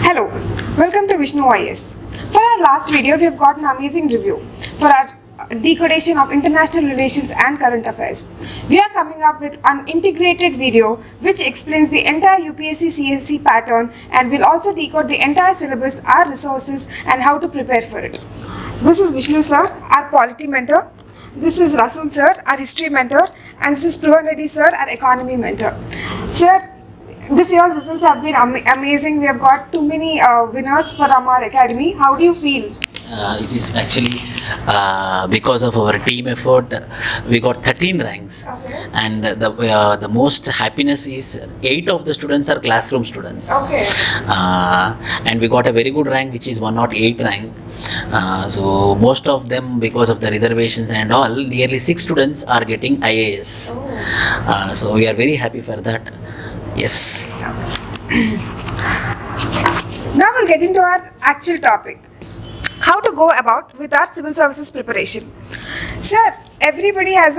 Hello, welcome to Vishnu IAS. For our last video, we have got an amazing review for our decodation of international relations and current affairs. We are coming up with an integrated video which explains the entire UPSC CSC pattern and will also decode the entire syllabus, our resources and how to prepare for it. This is Vishnu sir, our polity mentor. This is Rasool sir, our history mentor, and this is Reddy sir, our economy mentor. Sir, this year's results have been amazing. We have got too many winners from our academy. How do you feel? It is actually because of our team effort, we got 13 ranks. Okay. And the most happiness is 8 of the students are classroom students. Okay. And we got a very good rank, which is 108 rank. So most of them, because of the reservations and all, nearly 6 students are getting IAS. Oh. So we are very happy for that. Yes. Now we'll get into our actual topic. How to go about with our civil services preparation. Sir, everybody has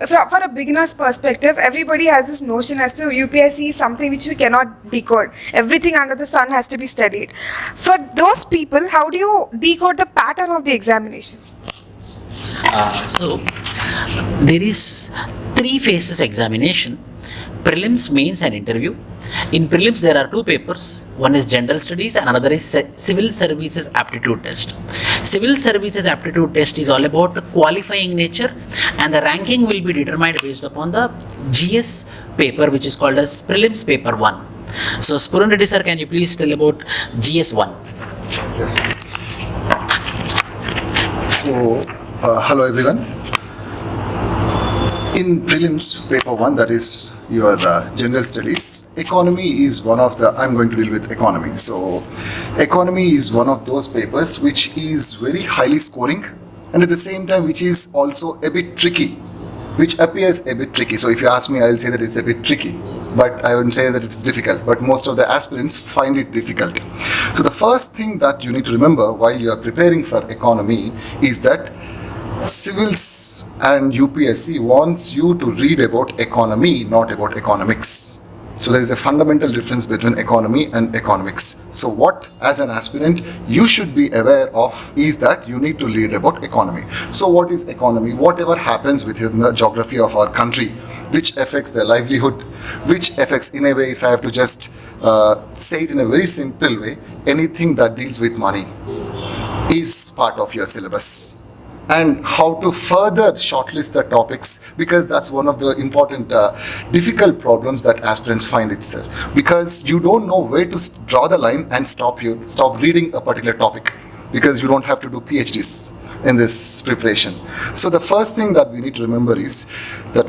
for a beginner's perspective, everybody has this notion as to UPSC is something which we cannot decode. Everything under the sun has to be studied. For those people, how do you decode the pattern of the examination? So there is 3 phases examination: prelims, mains and interview. In prelims there are 2 papers. One is general studies and another is civil services aptitude test. Civil services aptitude test is all about qualifying nature, and the ranking will be determined based upon the GS paper, which is called as prelims paper 1. So Sphuran Reddy sir, can you please tell about GS1? Yes. So, hello everyone. In prelims paper 1, that is your general studies, economy is one of the, I'm going to deal with economy. So economy is one of those papers which is very highly scoring and at the same time which is also a bit tricky, which appears a bit tricky. So if you ask me, I will say that it's a bit tricky, but I wouldn't say that it's difficult, but most of the aspirants find it difficult. So the first thing that you need to remember while you are preparing for economy is that civils and UPSC wants you to read about economy, not about economics. So there is a fundamental difference between economy and economics. So what, as an aspirant, you should be aware of is that you need to read about economy. So what is economy? Whatever happens within the geography of our country, which affects their livelihood, which affects, in a way, if I have to just say it in a very simple way, anything that deals with money is part of your syllabus. And how to further shortlist the topics, because that's one of the important difficult problems that aspirants find itself, because you don't know where to draw the line and stop reading a particular topic, because you don't have to do PhDs in this preparation. So the first thing that we need to remember is that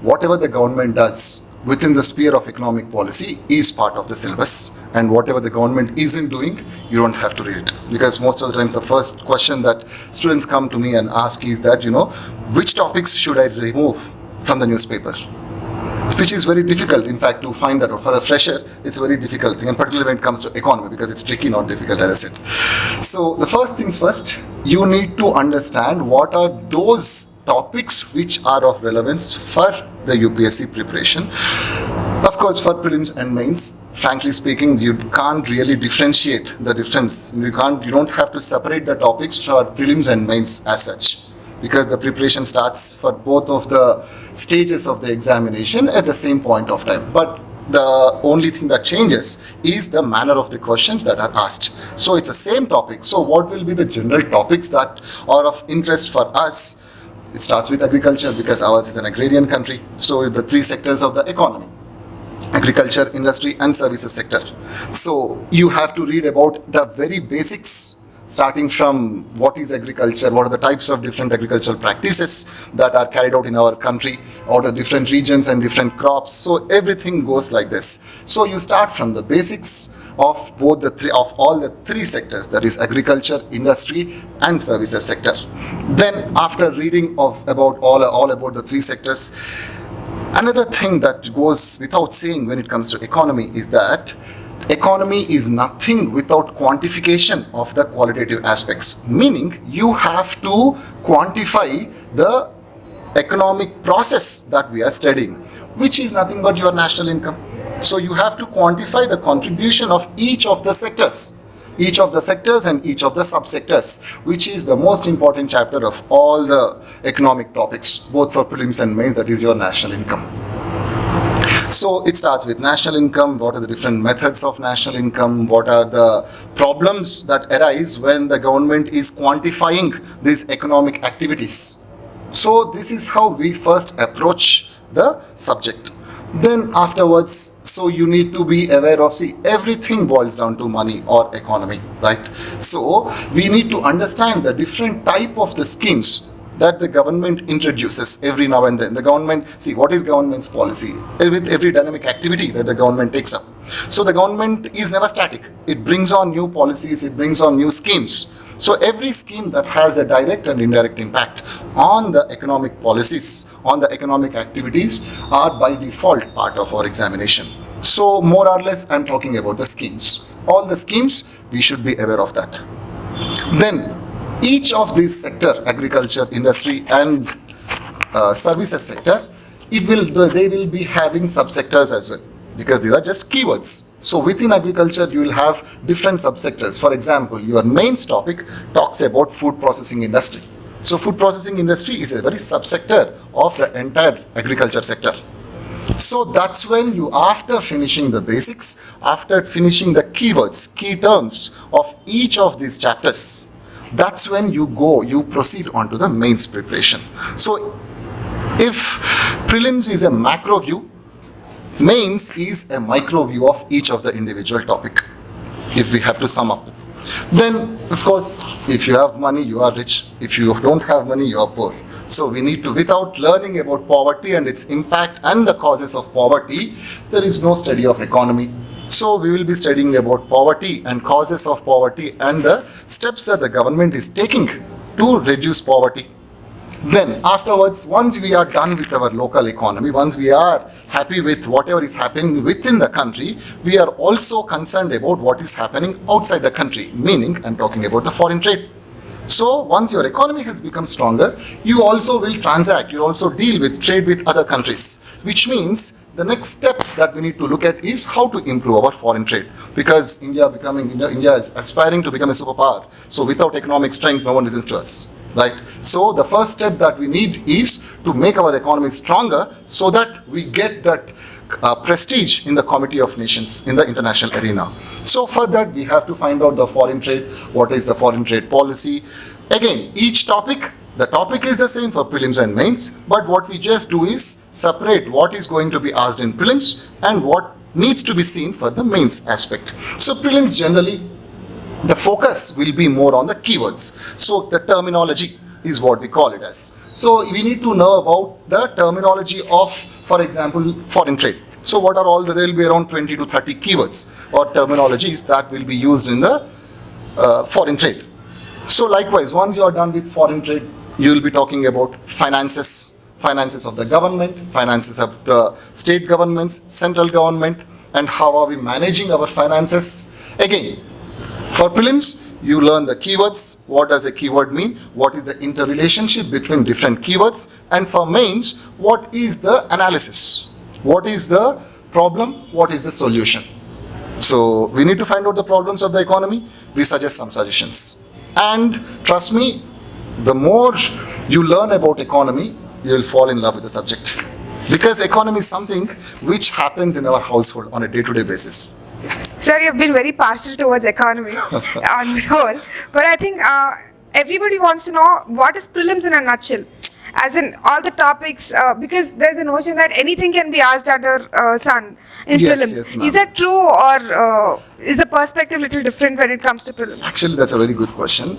whatever the government does within the sphere of economic policy is part of the syllabus, and whatever the government isn't doing, you don't have to read it. Because most of the times the first question that students come to me and ask is that, which topics should I remove from the newspaper? Which is very difficult, in fact, to find that. Or for a fresher, it's a very difficult thing, and particularly when it comes to economy, because it's tricky, not difficult, as I said. So the first things first, you need to understand what are those topics which are of relevance for the UPSC preparation. Of course, for prelims and mains, frankly speaking, you can't really differentiate the difference. You don't have to separate the topics for prelims and mains as such, because the preparation starts for both of the stages of the examination at the same point of time. But the only thing that changes is the manner of the questions that are asked. So it's the same topic. So what will be the general topics that are of interest for us? It starts with agriculture, because ours is an agrarian country. So the 3 sectors of the economy: agriculture, industry and services sector. So you have to read about the very basics, starting from what is agriculture, what are the types of different agricultural practices that are carried out in our country, or the different regions and different crops. So everything goes like this. So you start from the basics of all the 3 sectors, that is agriculture, industry and services sector. Then after reading about all about the 3 sectors, another thing that goes without saying when it comes to economy is that economy is nothing without quantification of the qualitative aspects, meaning you have to quantify the economic process that we are studying, which is nothing but your national income. So you have to quantify the contribution of each of the sectors. Each of the sectors and each of the subsectors, which is the most important chapter of all the economic topics, both for prelims and mains, that is your national income. So it starts with national income, what are the different methods of national income, what are the problems that arise when the government is quantifying these economic activities. So this is how we first approach the subject. Then afterwards, so you need to be aware of, see, everything boils down to money or economy, right? So we need to understand the different type of the schemes that the government introduces every now and then. The government, see, what is government's policy? With every dynamic activity that the government takes up. So the government is never static. It brings on new policies, it brings on new schemes. So every scheme that has a direct and indirect impact on the economic policies, on the economic activities, are by default part of our examination. So more or less, I'm talking about the schemes. All the schemes, we should be aware of that. Then each of these sector, agriculture, industry and services sector, they will be having subsectors as well, because these are just keywords. So within agriculture, you will have different subsectors. For example, your mains topic talks about food processing industry. So food processing industry is a very subsector of the entire agriculture sector. So that's when you, after finishing the basics, after finishing the keywords, key terms of each of these chapters, that's when you proceed on to the mains preparation. So if prelims is a macro view, mains is a micro view of each of the individual topic, if we have to sum up. Then, of course, if you have money, you are rich. If you don't have money, you are poor. So we need to, without learning about poverty and its impact and the causes of poverty, there is no study of economy. So we will be studying about poverty and causes of poverty and the steps that the government is taking to reduce poverty. Then afterwards, once we are done with our local economy, once we are happy with whatever is happening within the country, we are also concerned about what is happening outside the country, meaning I'm talking about the foreign trade. So once your economy has become stronger, you also will transact, you also deal with trade with other countries, which means the next step that we need to look at is how to improve our foreign trade, because India is aspiring to become a superpower. So without economic strength, no one listens to us, right? So the first step that we need is to make our economy stronger so that we get that prestige in the Committee of Nations, in the international arena. So for that, we have to find out the foreign trade, what is the foreign trade policy. Again, each topic, the topic is the same for prelims and mains, but what we just do is separate what is going to be asked in prelims and what needs to be seen for the mains aspect. So prelims generally, the focus will be more on the keywords. So the terminology is what we call it as. So we need to know about the terminology of, for example, foreign trade. So what are all there will be around 20 to 30 keywords or terminologies that will be used in the foreign trade. So likewise, once you are done with foreign trade, you will be talking about finances of the government, finances of the state governments, central government, and how are we managing our finances. Again, for prelims, you learn the keywords. What does a keyword mean? What is the interrelationship between different keywords? And for mains, what is the analysis? What is the problem? What is the solution? So we need to find out the problems of the economy. We suggest some suggestions. And trust me, the more you learn about economy, you will fall in love with the subject. Because economy is something which happens in our household on a day-to-day basis. Sir, you've been very partial towards economy on the whole, but I think everybody wants to know what is prelims in a nutshell, as in all the topics, because there's a notion that anything can be asked under sun in prelims. Yes, ma'am. Is that true, or is the perspective a little different when it comes to prelims? Actually, that's a very good question.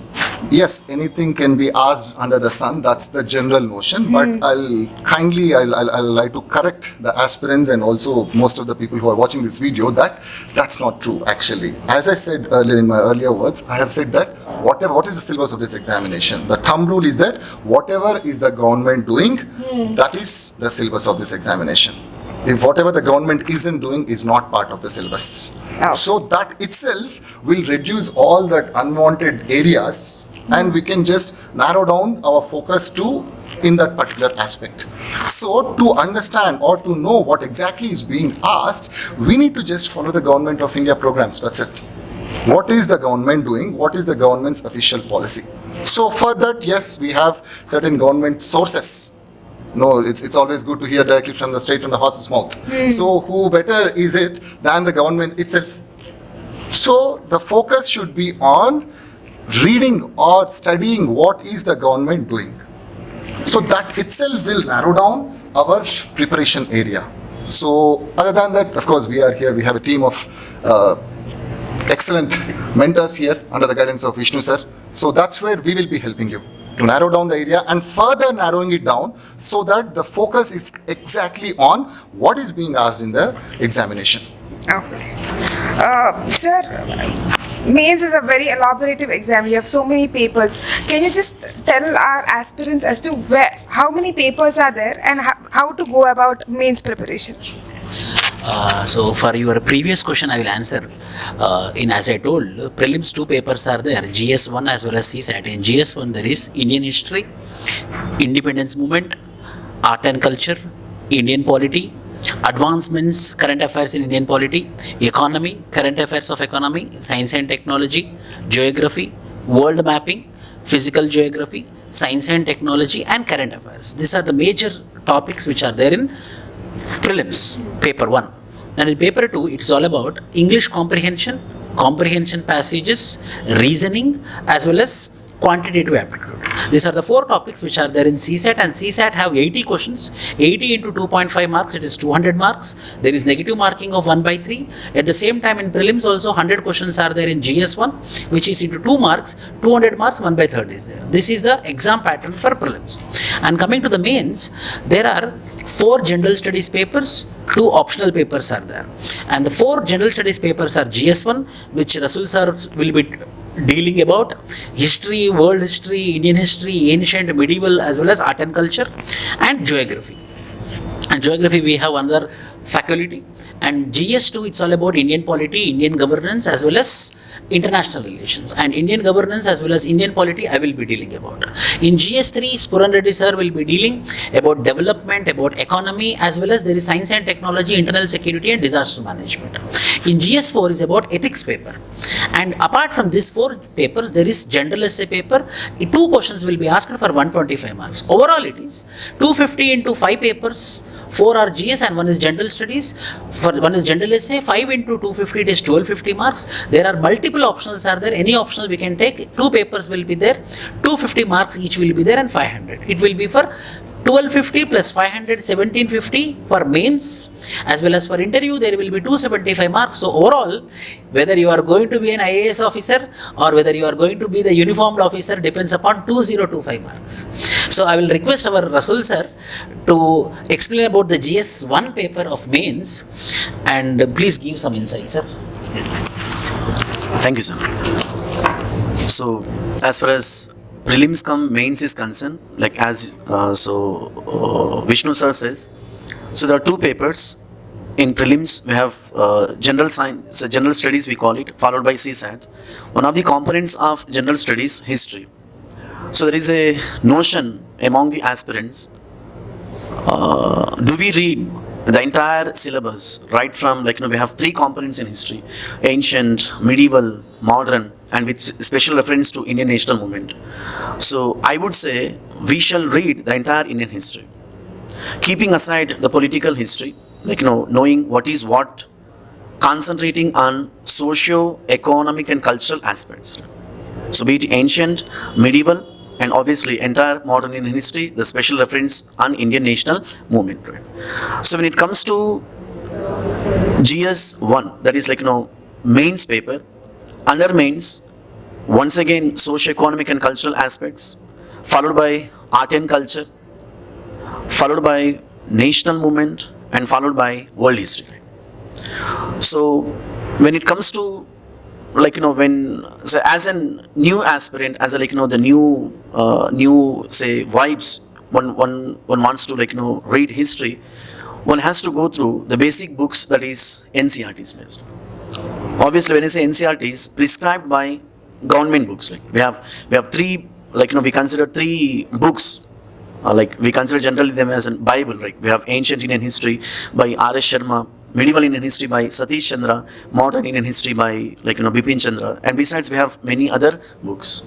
Yes, anything can be asked under the sun. That's the general notion. But I'll like to correct the aspirants and also most of the people who are watching this video that that's not true. Actually, as I said earlier in my earlier words, I have said that what is the syllabus of this examination? The thumb rule is that whatever is the government doing, that is the syllabus of this examination. If whatever the government isn't doing is not part of the syllabus. Oh. So that itself will reduce all that unwanted areas and we can just narrow down our focus to in that particular aspect. So to understand or to know what exactly is being asked, we need to just follow the Government of India programs. That's it. What is the government doing? What is the government's official policy? So for that, yes, we have certain government sources. No, it's always good to hear directly from the straight from the horse's mouth. So who better is it than the government itself? So the focus should be on reading or studying what is the government doing. So that itself will narrow down our preparation area. So other than that, of course, we are here. We have a team of excellent mentors here under the guidance of Vishnu sir. So that's where we will be helping you to narrow down the area and further narrowing it down so that the focus is exactly on what is being asked in the examination. Okay. Sir, mains is a very elaborative exam. You have so many papers. Can you just tell our aspirants as to how many papers are there and how to go about mains preparation? So for your previous question, I will answer. As I told, prelims 2 papers are there, GS1 as well as CSAT. In GS1 there is Indian history, independence movement, art and culture, Indian polity, advancements, current affairs in Indian polity, economy, current affairs of economy, science and technology, geography, world mapping, physical geography, science and technology, and current affairs. These are the major topics which are there in prelims, paper 1. And in paper 2, it is all about English comprehension, comprehension passages, reasoning, as well as quantitative aptitude. These are the 4 topics which are there in CSAT, and CSAT have 80 questions, 80 into 2.5 marks, it is 200 marks. There is negative marking of 1/3. At the same time, in prelims also 100 questions are there in GS1, which is into 2 marks, 200 marks, 1/3 is there. This is the exam pattern for prelims. And coming to the mains, there are 4 general studies papers, 2 optional papers are there. And the 4 general studies papers are GS1, which Rasool sir will be dealing about history, world history, Indian history, ancient, medieval, as well as art and culture, and geography. And geography we have another faculty, and GS2 it's all about Indian polity, Indian governance, as well as international relations. And Indian governance as well as Indian polity I will be dealing about. In GS3, Sphuran Reddy sir will be dealing about development, about economy, as well as there is science and technology, internal security, and disaster management. In GS4 is about ethics paper. And apart from these 4 papers, there is general essay paper. 2 questions will be asked for 125 marks. Overall it is 250 into 5 papers. 4 are GS and 1 is general studies. For 1 is general essay, 5 into 250 it is 1250 marks. There are multiple options are there. Any optional we can take. 2 papers will be there. 250 marks each will be there, and 500. It will be for 1250 plus 500, 1750 for mains, as well as for interview there will be 275 marks. So overall, whether you are going to be an IAS officer or whether you are going to be the uniformed officer depends upon 2025 marks. So I will request our Rasool sir to explain about the GS1 paper of mains, and please give some insight, sir. Thank you, sir. So as far as prelims come mains is concerned, like as Vishnu sir says, so there are 2 papers. In prelims we have general science, so general studies we call it, followed by CSAT. One of the components of general studies, history. So there is a notion among the aspirants, do we read the entire syllabus right from, like, we have 3 components in history: ancient, medieval, modern, and with special reference to Indian national movement. So I would say we shall read the entire Indian history, keeping aside the political history, like, knowing what is what, concentrating on socio-economic and cultural aspects. So be it ancient, medieval, and obviously entire modern Indian history, the special reference on Indian national movement. So when it comes to GS1, that is, like, mains paper, under mains, once again socio-economic and cultural aspects, followed by art and culture, followed by national movement, and followed by world history. So when it comes to, like, so as a new aspirant, as a, like, the new say vibes, one wants to, like, read history, one has to go through the basic books, that is NCERTs based. Obviously when I say NCERTs, prescribed by government books, like we have 3, like, we consider 3 books like we consider generally them as a Bible, right? We have Ancient Indian History by R.S. Sharma, Medieval Indian History by Satish Chandra, Modern Indian History by Bipin Chandra, and besides we have many other books.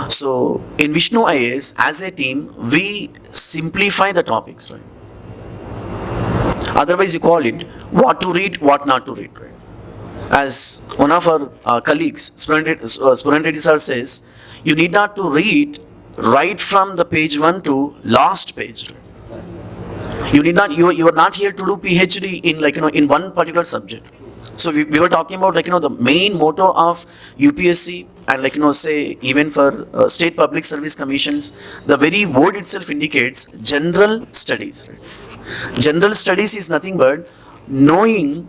So in Vishnu IAS, as a team, we simplify the topics, right? Otherwise you call it what to read, what not to read, right? As one of our colleagues, Sphuran Reddy sir says, you need not to read right from the page 1 to last page, right? You need not. You are not here to do PhD in in one particular subject. So we were talking about the main motto of UPSC and say even for state public service commissions, the very word itself indicates general studies. Right? General studies is nothing but knowing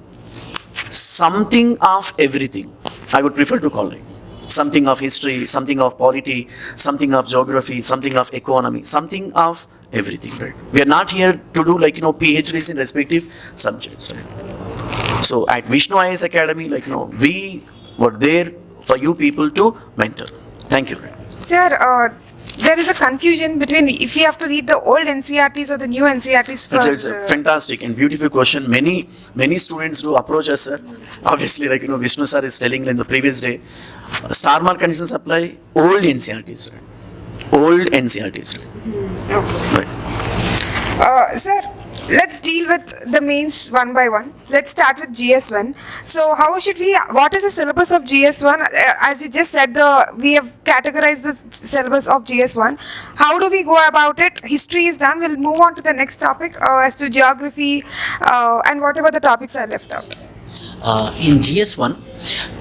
something of everything. I would prefer to call it something of history, something of polity, something of geography, something of economy, something of everything, right? We are not here to do PhDs in respective subjects, right? So at Vishnu IAS Academy, we were there for you people to mentor. Thank you. Sir, there is a confusion between if you have to read the old NCERTs or the new NCERTs for... It's a fantastic and beautiful question. Many students do approach us, sir. Obviously, Vishnu sir is telling in the previous day, star mark conditions apply, old NCERTs, right? Old NCERTs, right? Okay. Right. Sir, let's deal with the mains one by one. Let's start with GS1. So what is the syllabus of GS1? As you just said, we have categorized the syllabus of GS1. How do we go about it? History is done. We'll move on to the next topic as to geography and whatever the topics are left out. In GS1,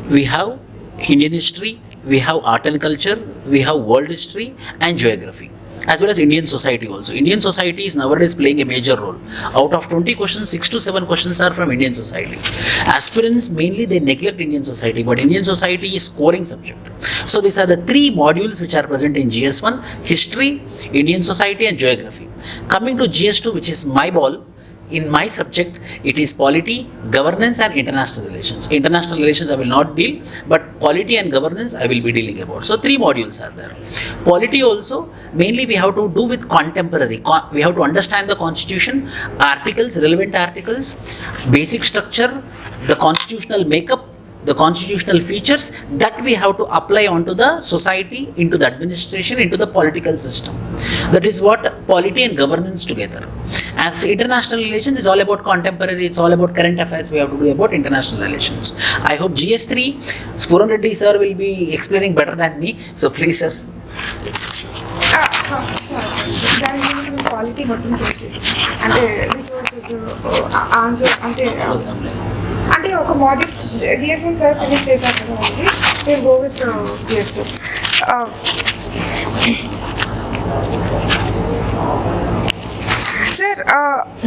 we have Indian history, we have art and culture, we have world history and geography, as well as Indian society also. Indian society is nowadays playing a major role. Out of 20 questions, 6 to 7 questions are from Indian society. Aspirants mainly they neglect Indian society, but Indian society is scoring subject. So these are the 3 modules which are present in GS1: history, Indian society and geography. Coming to GS2, which is my ball, in my subject, it is polity, governance and international relations. International relations I will not deal, but polity and governance I will be dealing about. So 3 modules are there. Polity also, mainly we have to do with contemporary. We have to understand the constitution, articles, relevant articles, basic structure, the constitutional makeup, the constitutional features that we have to apply onto the society, into the administration, into the political system. That is what polity and governance together. As international relations is all about contemporary, it's all about current affairs we have to do about international relations. I hope GS3, Sphuran Reddy sir will be explaining better than me. So please sir. Quality మొత్తం check చేసి అంటే resources answer అంటే ఒక module GS1 sir finish చేశారు కదా అండి మేము go with GS2. Sir,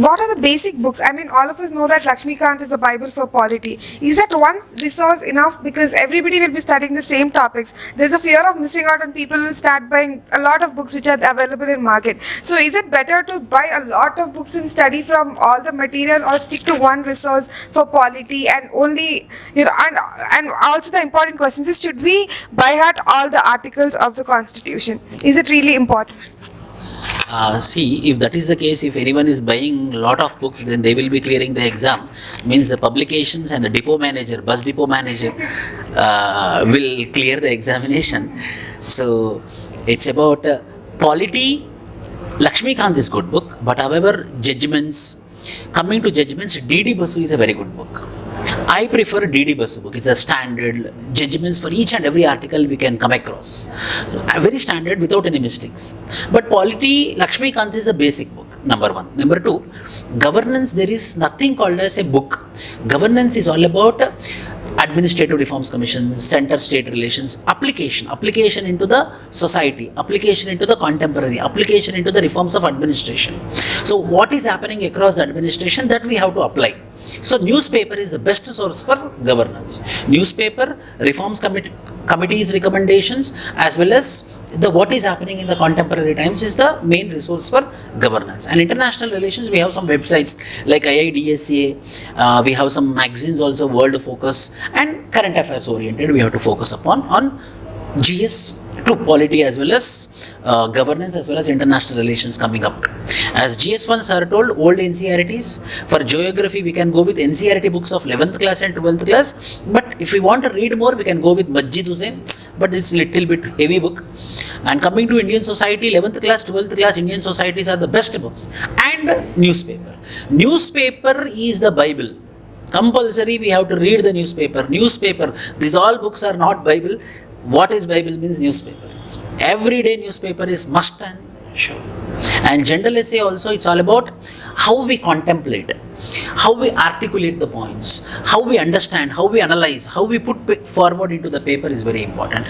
what are the basic books? I mean, all of us know that Lakshmikant is the Bible for polity. Is that one resource enough? Because everybody will be studying the same topics. There's a fear of missing out and people will start buying a lot of books which are available in market. So is it better to buy a lot of books and study from all the material, or stick to one resource for polity and only, and also the important questions is, should we by heart all the articles of the Constitution? Is it really important? See, if that is the case, if anyone is buying a lot of books, then they will be clearing the exam. Means the publications and the depot manager, bus depot manager will clear the examination. So, it's about polity. Lakshmikant is good book, but however, judgments, coming to judgments, D.D. Basu is a very good book. I prefer D.D. Basu book. It's a standard judgments for each and every article we can come across. Very standard without any mistakes. But polity, Lakshmikant is a basic book, number 1. Number 2, governance, there is nothing called as a book. Governance is all about administrative reforms commission, center-state relations, application into the society, application into the contemporary, application into the reforms of administration. So what is happening across the administration, that we have to apply. So newspaper is the best source for governance. Newspaper, reforms committee's recommendations, as well as what is happening in the contemporary times is the main resource for governance. And international relations, we have some websites like IIDSA, we have some magazines also, World Focus, and current affairs oriented we have to focus upon on GS to polity as well as governance as well as international relations coming up. As GS1 sir told, old NCERTs, for geography we can go with NCERT books of 11th class and 12th class, but if we want to read more we can go with Masjid Hussain, but it's little bit heavy book. And coming to Indian society, 11th class, 12th class Indian societies are the best books. And newspaper. Newspaper is the Bible. Compulsory we have to read the newspaper. Newspaper, these all books are not Bible. What is Bible means newspaper. Everyday newspaper is must and should. And general essay also, it's all about how we contemplate, how we articulate the points, how we understand, how we analyze, how we put forward into the paper is very important.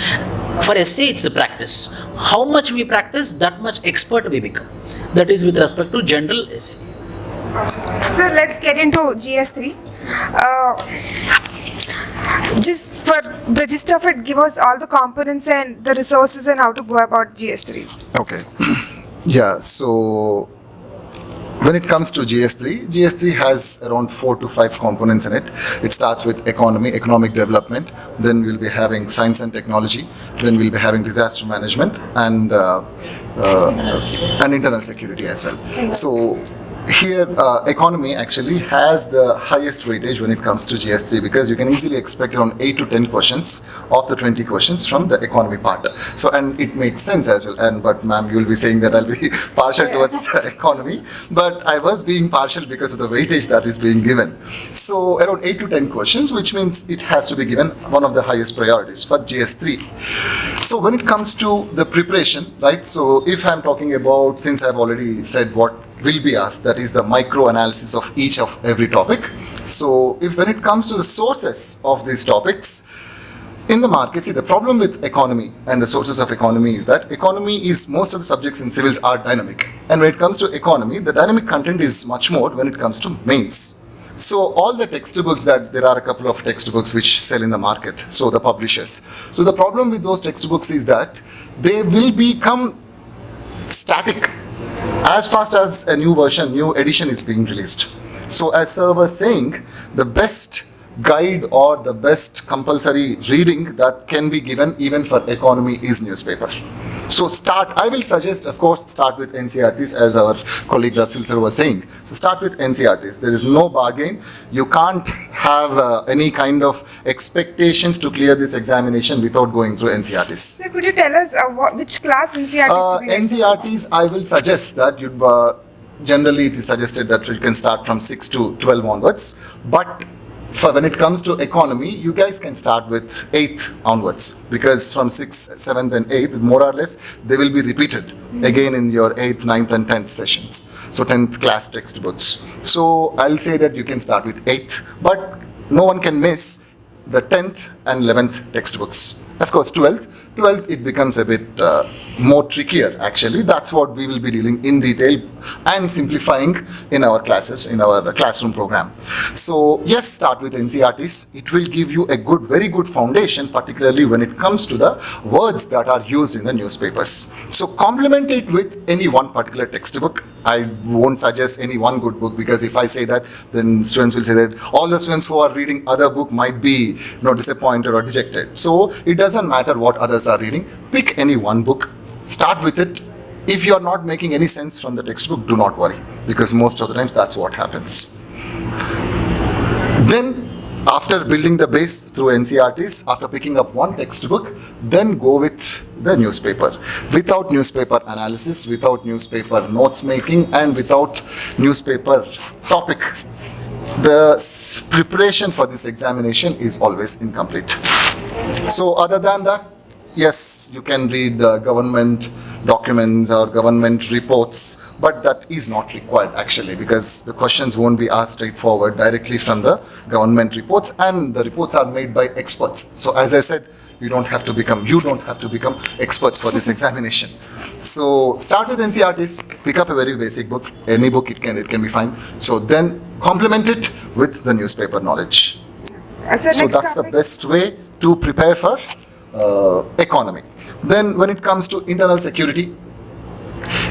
For essay, it's the practice. How much we practice, that much expert we become. That is with respect to general essay. So let's get into GS3. Just for the gist of it, give us all the components and the resources and how to go about GS3. Okay. Yeah, so when it comes to GS3 has around 4 to 5 components in it. It starts with economy, economic development, then we'll be having science and technology, then we'll be having disaster management and internal security as well. So here, economy actually has the highest weightage when it comes to GS3 because you can easily expect around 8 to 10 questions of the 20 questions from the economy part. So, and it makes sense as well. But ma'am, you will be saying that I'll be partial towards the economy, but I was being partial because of the weightage that is being given. So, around 8 to 10 questions, which means it has to be given one of the highest priorities for GS3. So, when it comes to the preparation, right? So, if I'm talking about, since I've already said what will be asked, that is the micro analysis of each of every topic. So if when it comes to the sources of these topics in the market, see the problem with economy and the sources of economy is that economy is, most of the subjects in civils are dynamic, and when it comes to economy, the dynamic content is much more when it comes to mains. So all the textbooks, that there are a couple of textbooks which sell in the market, so the publishers. So the problem with those textbooks is that they will become static as fast as a new version, new edition is being released. So as sir was saying, the best guide or the best compulsory reading that can be given even for economy is newspaper. So I will suggest, of course, start with NCERTs, as our colleague Rasool sir was saying. So start with NCERTs. There is no bargain. You can't have any kind of expectations to clear this examination without going through NCERTs. So could you tell us which class NCERTs to be? NCERTs, I will suggest that you'd, generally it is suggested that you can start from 6 to 12 onwards, but for when it comes to economy, you guys can start with 8th onwards, because from 6th, 7th and 8th, more or less, they will be repeated again in your 8th, 9th and 10th sessions. So 10th class textbooks. So I'll say that you can start with 8th, but no one can miss the 10th and 11th textbooks. Of course, 12th it becomes a bit more trickier actually. That's what we will be dealing in detail and simplifying in our classes, in our classroom program. So yes, start with NCERTs. It will give you a very good foundation, particularly when it comes to the words that are used in the newspapers. So complement it with any one particular textbook. I won't suggest any one good book, because if I say that, then students will say that all the students who are reading other book might be disappointed or dejected. So it doesn't matter what others are reading. Pick any one book, start with it. If you are not making any sense from the textbook, do not worry, because most of the times that's what happens. Then after building the base through NCERTs, after picking up one textbook, then go with the newspaper. Without newspaper analysis, without newspaper notes making, and without newspaper topic, the preparation for this examination is always incomplete. So other than that, yes, you can read the government documents or government reports, but that is not required actually, because the questions won't be asked straightforward directly from the government reports, and the reports are made by experts. So as I said, you don't have to become experts for this examination. So start with NCERTs, pick up a very basic book, any book, it can be fine. So then complement it with the newspaper knowledge. So that's the best way to prepare for economy. Then when it comes to internal security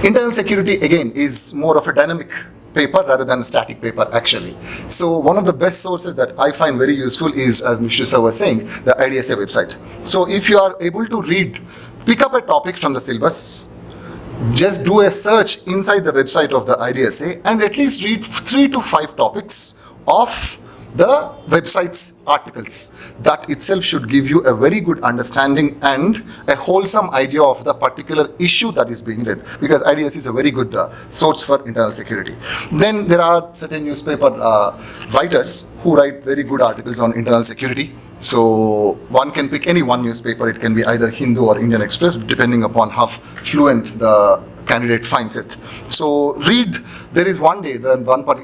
again is more of a dynamic paper rather than a static paper actually. So one of the best sources that I find very useful is, as Mr. Sir was saying, the IDSA website. So if you are able to read pick up a topic from the syllabus, just do a search inside the website of the IDSA and at least read 3 to 5 topics of the website's articles. That itself should give you a very good understanding and a wholesome idea of the particular issue that is being read, because IDSA is a very good source for internal security. Then there are certain newspaper writers who write very good articles on internal security. So one can pick any one newspaper. It can be either Hindu or Indian Express, depending upon how fluent the candidate finds it. So read, there is one day,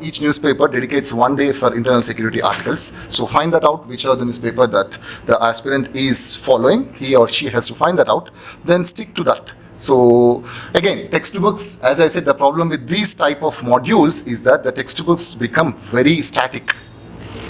each newspaper dedicates one day for internal security articles. So find that out, which are the newspaper that the aspirant is following. He or she has to find that out, then stick to that. So again, textbooks, as I said, the problem with these type of modules is that the textbooks become very static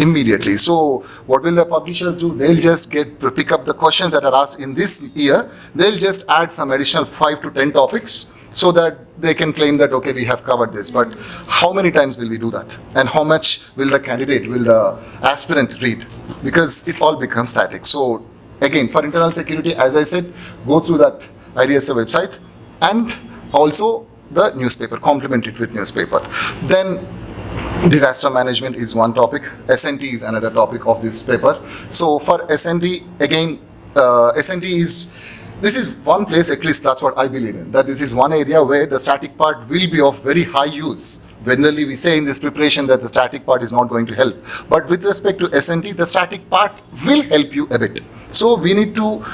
immediately. So what will the publishers do? They'll just pick up the questions that are asked in this year. They'll just add some additional 5 to 10 topics so that they can claim that, okay, we have covered this. But how many times will we do that? And how much will the aspirant read? Because it all becomes static. So again, for internal security, as I said, go through that IDSA website and also the newspaper, complement it with newspaper. Then disaster management is one topic. SNT is another topic of this paper. So for SNT, again, this is one place, at least that's what I believe in, that this is one area where the static part will be of very high use. Generally, we say in this preparation that the static part is not going to help. But with respect to SNT, the static part will help you a bit. So we need to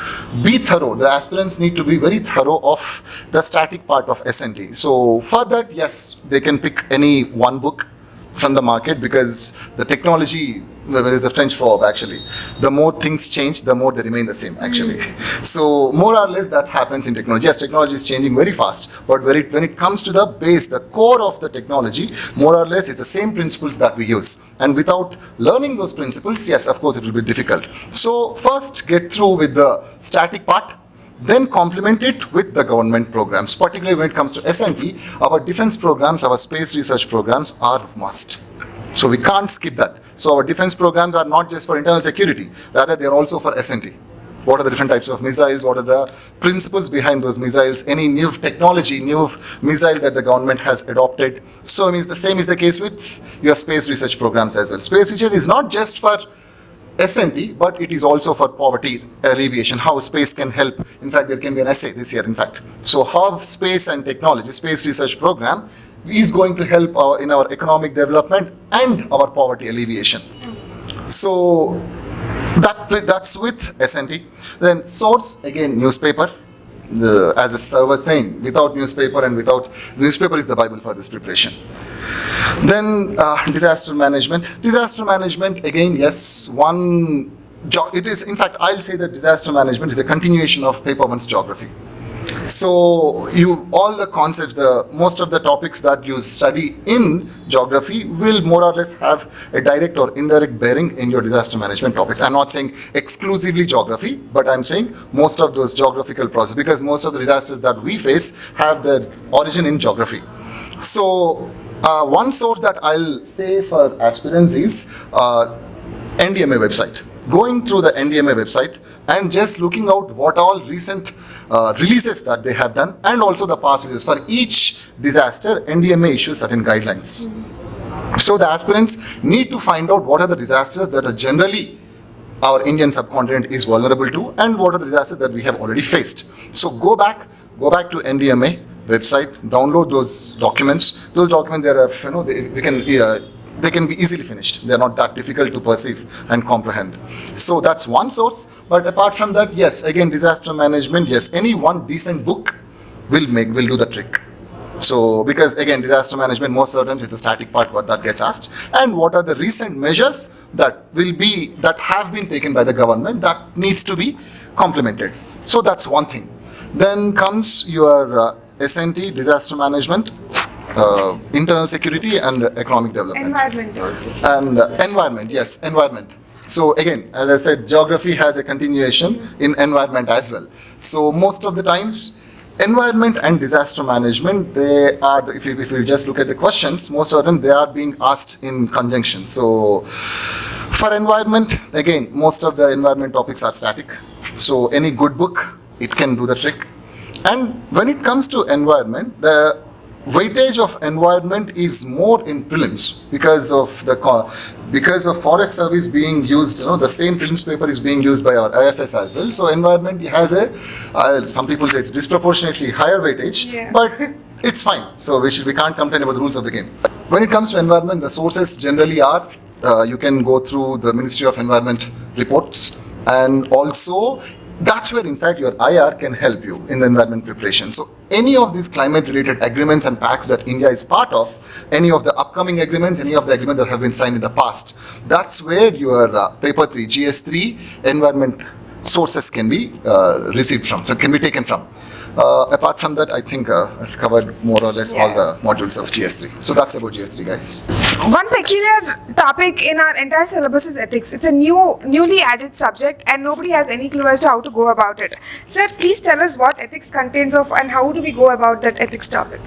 be thorough. The aspirants need to be very thorough of the static part of SNT. So for that, yes, they can pick any one book from the market, because the technology, there is a French proverb actually, the more things change, the more they remain the same actually. So more or less that happens in technology. Yes, technology is changing very fast, but when it comes to the base, the core of the technology, more or less it's the same principles that we use. And without learning those principles, yes, of course it will be difficult. So first get through with the static part, then complement it with the government programs. Particularly when it comes to SNT, our defense programs, our space research programs are must. So we can't skip that. So our defense programs are not just for internal security, rather they are also for SNT. What are the different types of missiles? What are the principles behind those missiles? Any new technology, new missile that the government has adopted? So the same is the case with your space research programs as well. Space research is not just for SNT, but it is also for poverty alleviation, how space can help. In fact, there can be an essay this year, in fact. So how space and technology, space research program is going to help in our economic development and our poverty alleviation. So that's with SNT. Then source, again, newspaper. As a sir was saying, without newspaper is the Bible for this preparation. Then disaster management. Disaster management, again, yes, it is, in fact, I'll say that disaster management is a continuation of paper 1's geography. So all the concepts, most of the topics that you study in geography will more or less have a direct or indirect bearing in your disaster management topics. I'm not saying exclusively geography, but I'm saying most of those geographical processes, because most of the disasters that we face have their origin in geography. So one source that I'll say for aspirants is NDMA website. Going through the NDMA website and just looking out what all recent releases that they have done, and also the past releases. For each disaster, NDMA issues certain guidelines. So the aspirants need to find out what are the disasters that are generally our Indian subcontinent is vulnerable to, and what are the disasters that we have already faced. So go back to NDMA website, download those documents. Those documents, they can be easily finished. They're not that difficult to perceive and comprehend. So that's one source. But apart from that, yes, again, disaster management, yes, any one decent book will do the trick. So, because again, disaster management, most of the times it's the static part what that gets asked. And what are the recent measures that have been taken by the government that needs to be complemented. So that's one thing. Then comes your SNT, disaster management, internal security and economic development. Environment also. And environment, yes, environment. So again, as I said, geography has a continuation in environment as well. So most of the times, environment and disaster management, they are, if you just look at the questions, most of them, they are being asked in conjunction. So for environment, again, most of the environment topics are static. So any good book it can do the trick. And when it comes to environment, the weightage of environment is more in prelims because of forest service being used. The same prelims paper is being used by our IFS as well. So environment has some people say it's disproportionately higher weightage, but it's fine. So we can't complain about the rules of the game. When it comes to environment, the sources generally are you can go through the Ministry of Environment reports, and also that's where in fact your IR can help you in the environment preparation. So any of these climate related agreements and pacts that India is part of, any of the upcoming agreements, any of the agreements that have been signed in the past, that's where your paper 3, GS3 environment sources can be received from, so can be taken from. Apart from that, I think I've covered more or less all the modules of GS3. So that's about GS3, guys. One peculiar topic in our entire syllabus is ethics. It's a newly added subject and nobody has any clue as to how to go about it. Sir, please tell us what ethics contains of and how do we go about that ethics topic?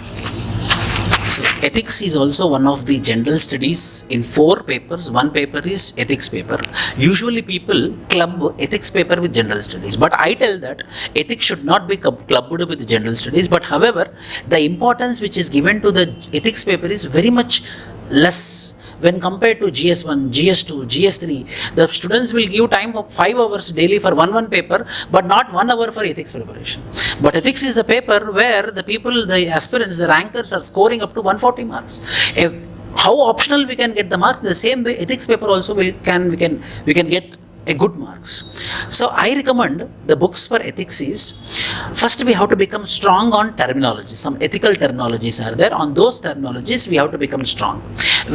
So ethics is also one of the general studies in 4 papers. One paper is ethics paper. Usually people club ethics paper with general studies, but I tell that ethics should not be clubbed with the general studies. But however, the importance which is given to the ethics paper is very much less when compared to GS1, GS2, GS3. The students will give time of 5 hours daily for one paper, but not 1 hour for ethics preparation. But ethics is a paper where the people, the aspirants, the rankers are scoring up to 140 marks. How optional we can get the marks, the same way ethics paper also we can get a good marks. So I recommend the books for ethics is, first we have to become strong on terminology. Some ethical terminologies are there. On those terminologies we have to become strong.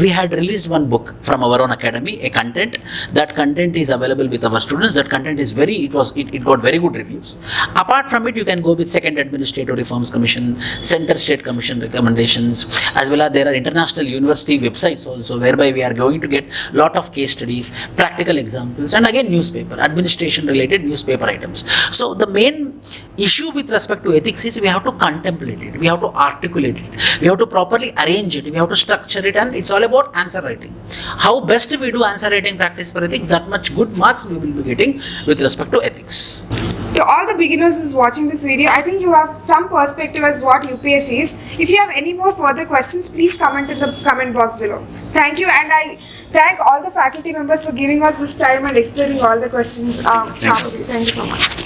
We had released one book from our own academy, a content. That content is available with our students. That content is it got very good reviews. Apart from it, you can go with Second Administrative Reforms Commission, Center State Commission recommendations, as well as there are international university websites also, whereby we are going to get lot of case studies, practical examples, and again newspaper, administration related newspaper items. So the main issue with respect to ethics is we have to contemplate it, we have to articulate it, we have to properly arrange it, we have to structure it, and it's all about answer writing. How best we do answer writing practice for ethics, that much good marks we will be getting with respect to ethics. To all the beginners who's watching this video, I think you have some perspective as what UPSC is. If you have any more further questions, please comment in the comment box below. Thank you, and I thank all the faculty members for giving us this time and explaining all the questions properly. Thank you so much.